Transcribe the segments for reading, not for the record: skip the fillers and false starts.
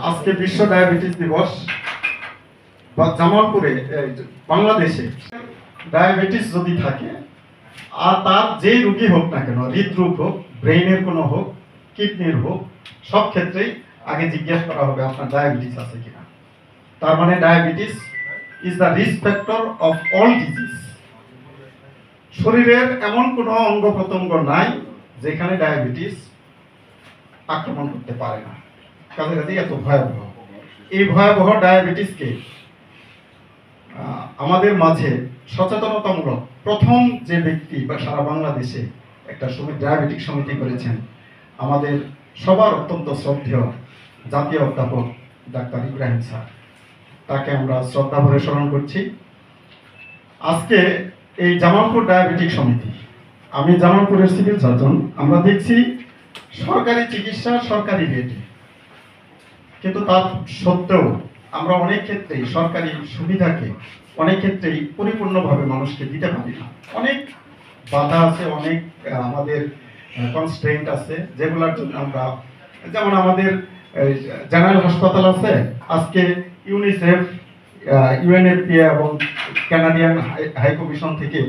আজকে বিশ্ব ডায়াবেটিস দিবস। বা জামালপুরে বাংলাদেশে ডায়াবেটিস যদি থাকে আর তার যে রোগী হোক না কেন, হৃদরোগ হোক, ব্রেইনের কোনো হোক, কিডনির হোক, সব ক্ষেত্রেই আগে জিজ্ঞেস করা হবে আপনার ডায়াবেটিস আছে কিনা। তার মানে diabetes is the risk factor of all disease. শরীরের এমন কোনো অঙ্গ প্রত্যঙ্গ নাই যেখানে ডায়াবেটিস আক্রমণ করতে পারে না। কাছাকাছি এত ভয়াবহ এই ভয়াবহ ডায়াবেটিসকে আমাদের মাঝে সচেতনতামূলক প্রথম যে ব্যক্তি বা সারা বাংলাদেশে একটা ডায়াবেটিক সমিতি করেছেন আমাদের সবার অত্যন্ত শ্রদ্ধেয় জাতীয় অধ্যাপক ডাক্তার ইব্রাহিম স্যার। তাকে আমরা শ্রদ্ধা ভরে স্মরণ করছি। আজকে এই জামালপুর ডায়াবেটিক সমিতি, আমি জামালপুরের সিভিল সার্জন, আমরা দেখছি সরকারি চিকিৎসা সরকারি রেটে, কিন্তু তার সত্ত্বেও আমরা অনেক ক্ষেত্রেই সরকারি সুবিধাকে অনেক ক্ষেত্রেই পরিপূর্ণভাবে মানুষকে দিতে পারি না। অনেক বাধা আছে, অনেক আমাদের কনস্ট্রেন্ট আছে, যেগুলোর জন্য আমরা, যেমন আমাদের জেনারেল হাসপাতাল আছে। আজকে ইউনিসেফ, ইউএনএফপিএ এবং কানাডিয়ান হাই কমিশন থেকে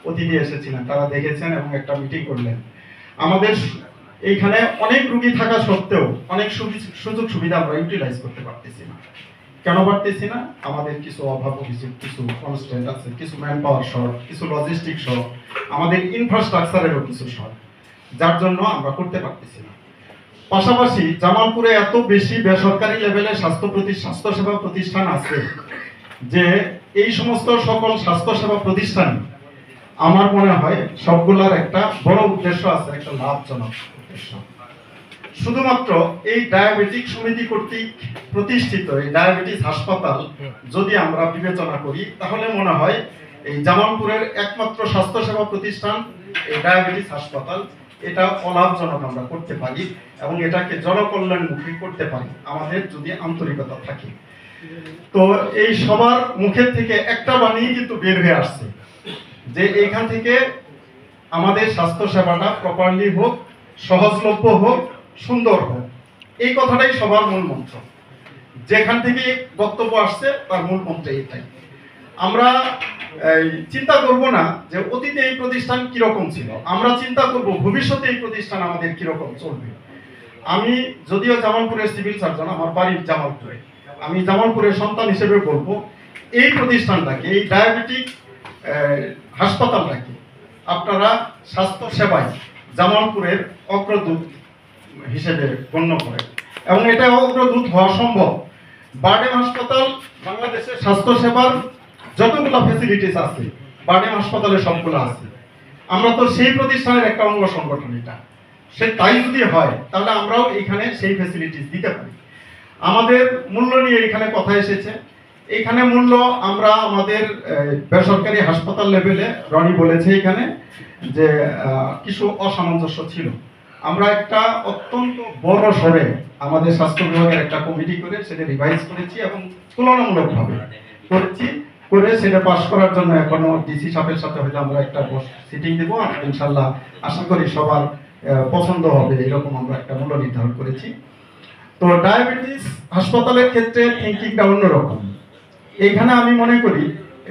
অতিথি এসেছিলেন, তারা দেখেছেন এবং একটা মিটিং করলেন। আমাদের এইখানে অনেক রোগী থাকা সত্ত্বেও অনেক সুযোগ সুবিধা আমরা ইউটিলাইজ করতে পারতেছি না। কেন পারতেছি না? আমাদের কিছু অভাব, কিছু কনস্ট্যান্ট আছে, কিছু ম্যান পাওয়ার শর্ট, কিছু লজিস্টিক শর্ট, আমাদের ইনফ্রাস্ট্রাকচারেরও কিছু শর্ট, যার জন্য আমরা করতে পারতেছি না। পাশাপাশি জামালপুরে এত বেশি বেসরকারি লেভেলে স্বাস্থ্যসেবা প্রতিষ্ঠান আছে যে এই সমস্ত সকল স্বাস্থ্যসেবা প্রতিষ্ঠান আমার মনে হয় সবগুলার একটা বড় উদ্দেশ্য আছে, একটা লাভজনক উদ্দেশ্য। শুধুমাত্র এই ডায়াবেটিক সমিতি কর্তৃক প্রতিষ্ঠিত এই ডায়াবেটিস হাসপাতাল যদি আমরা বিবেচনা করি, তাহলে মনে হয় এই জামালপুরের একমাত্র স্বাস্থ্যসেবা প্রতিষ্ঠান এই ডায়াবেটিস হাসপাতাল, এটা অলাভজনক আমরা করতে পারি এবং এটাকে জনকল্যাণমুখী করতে পারি আমাদের যদি আন্তরিকতা থাকে। তো এই সবার মুখের থেকে একটা বাণী কিন্তু বের হয়ে আসছে যে এইখান থেকে আমাদের স্বাস্থ্য সেবাটা প্রপারলি হোক, সহজলভ্য হোক, সুন্দর হোক। এই কথাটাই সবার মূল মন্ত্র। যেখান থেকে বক্তব্য আসছে তার মূল মন্ত্র এটাই। আমরা চিন্তা করব না যে অতীতে এই প্রতিষ্ঠান কিরকম ছিল, আমরা চিন্তা করব ভবিষ্যতে এই প্রতিষ্ঠান আমাদের কিরকম চলবে। আমি যদিও জামালপুরের সিভিল সার্জন, আমার বাড়ির জামালপুরে, আমি জামালপুরের সন্তান হিসেবে বলবো এই প্রতিষ্ঠানটাকে, এই ডায়াবেটিক হাসপাতালটাকে আপনারা স্বাস্থ্য সেবায় জামালপুরের অগ্রদূত হিসেবে গণ্য করেন এবং এটা অগ্রদূত হওয়া সম্ভব। বারডেম হাসপাতাল বাংলাদেশের স্বাস্থ্য সেবার যতগুলো ফ্যাসিলিটিস আছে বারডেম হাসপাতালে সবগুলো আছে। আমরা তো সেই প্রতিষ্ঠানের একটা অঙ্গ সংগঠন, এটা সে তাই যদি হয় তাহলে আমরাও এখানে সেই ফ্যাসিলিটিস দিতে পারি। আমাদের মূল্য নিয়ে এখানে কথা এসেছে। এখানে মূল্য আমরা আমাদের বেসরকারি হাসপাতাল লেভেলে, রনি বলেছে এখানে যে কিছু অসামঞ্জস্য ছিল। আমরা একটা অত্যন্ত বড় সরে আমাদের স্বাস্থ্য বিভাগের একটা কমিটি করে সেটা রিভাইজ করেছি এবং তুলনামূলকভাবে করেছি, করে সেটা পাস করার জন্য এখনো ডিসি সাহেবের সাথে হয়তো আমরা একটা সিটিং দেবো। ইনশাল্লাহ আশা করি সবার পছন্দ হবে, এরকম আমরা একটা মূল্য নির্ধারণ করেছি। তো ডায়াবেটিস হাসপাতালের ক্ষেত্রে থিঙ্কিংটা অন্যরকম। এইখানে আমি মনে করি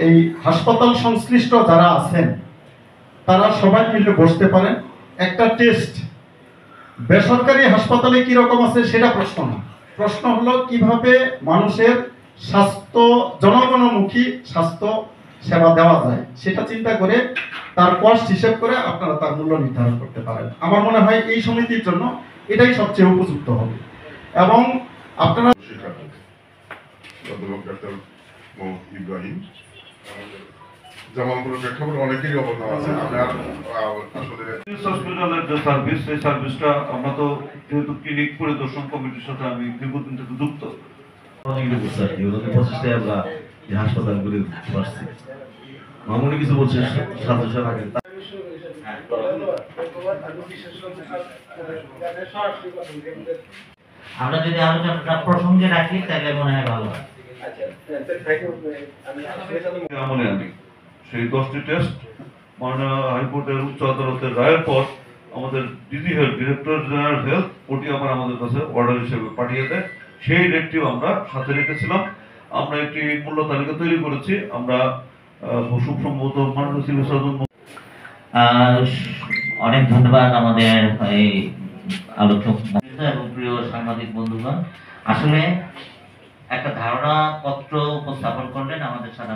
এই হাসপাতাল সংশ্লিষ্ট যারা আছেন তারা সবাই মিলে বসতে পারেন। একটা টেস্ট বেসরকারি হাসপাতালে কি রকম আছে সেটা প্রশ্ন না, প্রশ্ন হলো কিভাবে মানুষের স্বাস্থ্য জনগণমুখী স্বাস্থ্য সেবা দেওয়া যায়, সেটা চিন্তা করে তার কস্ট হিসেব করে আপনারা তার মূল্য নির্ধারণ করতে পারেন। আমার মনে হয় এই সমিতির জন্য এটাই সবচেয়ে উপযুক্ত হবে। এবং আপনারা ইব্রাহিম জামালপুরের প্রেক্ষাপটে অনেকেরই অবদান আছে। হসপিটালের যে সার্ভিস, সেই সার্ভিসটা আমরা তো যেহেতু ক্লিনিক পরিদর্শন কমিটির সাথে আমি দীর্ঘদিন থেকে যুক্ত, আমরা হাসপাতালগুলি পাচ্ছি। মামুনি কিছু বলছে সাথে সাথে আগে আমরা যদি আলোচনাটা প্রসঙ্গে রাখি তাহলে মনে হয় ভালো হয়। আমি সেই 10টি টেস্ট মাননীয় হাইকোর্টের উচ্চ আদালতের রায়ের পর আমাদের DG health, director general health, ওটি আবার আমাদের কাছে অর্ডার হিসেবে পাঠিয়ে দেয় সেই রেটটিও আমরা সাথে রেখেছিলাম। আমরা একটি মূল্য তালিকা তৈরি করেছি। আমরা খুব সম্ভবত মাননীয় সিভিল সার্জন অনেক ধন্যবাদ আমাদের এই আলোচক এবং প্রিয় সাংবাদিক বন্ধুগণ। আসলে একটা ধারণা পত্র উপস্থাপন করলেন আমাদের সাধারণ